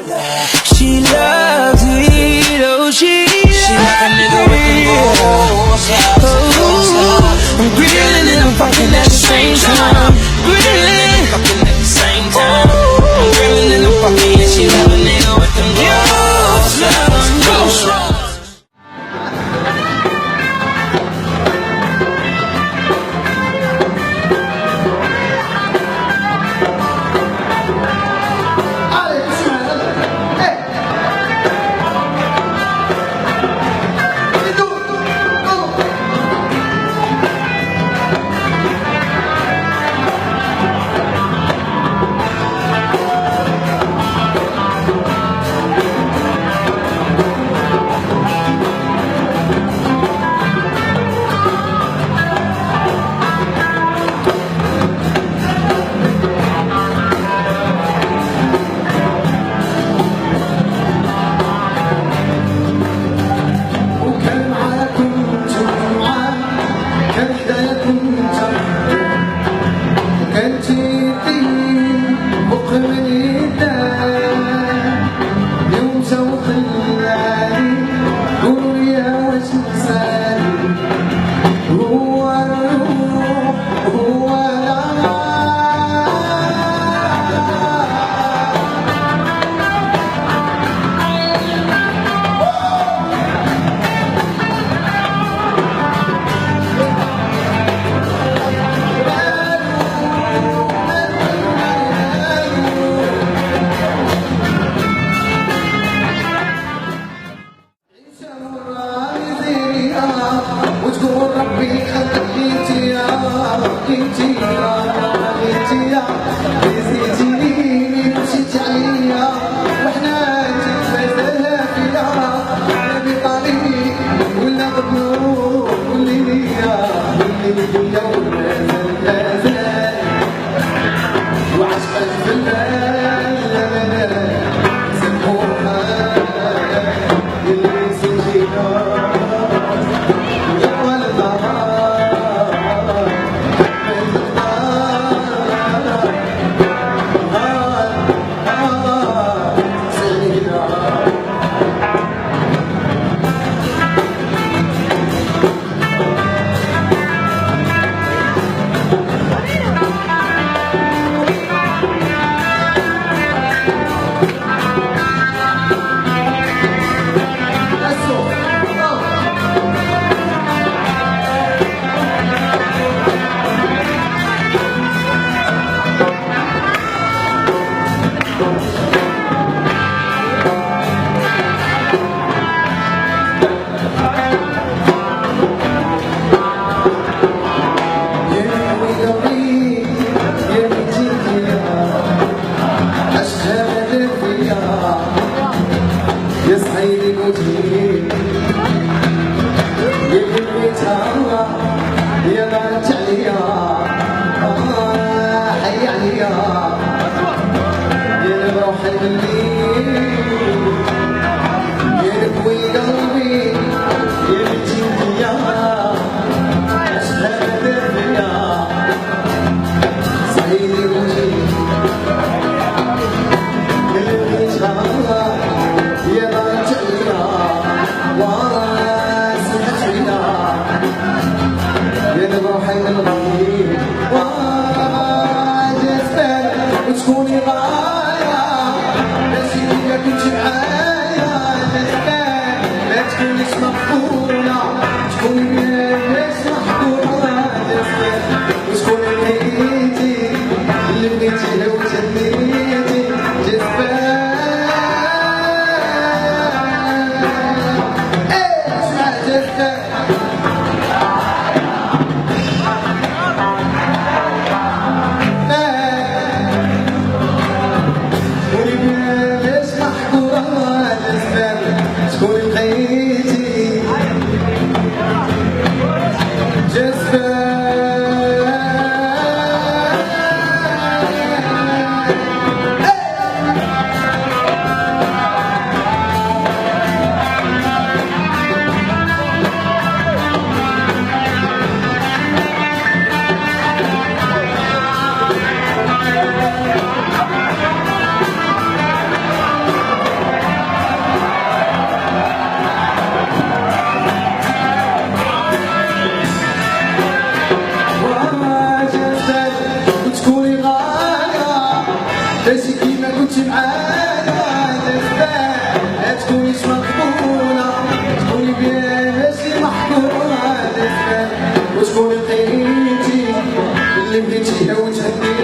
She loves it, oh she like a nigga with them balls. I'm grilling and I'm fucking at the same time. Grilling, fucking at the same time. I'm grilling and I'm fucking, and she like a nigga with them balls. Go. وتقول ربي خليتي يا بقيتي يا نسيتيني مشيت عليا وحنا تفازلها فيا انا بطريقي ولا مظلوم قولي ليا ولا زال وعشقت في الليل سموها اللي سجينا يا بنت عليا حي عليا يا البنت هي وجهك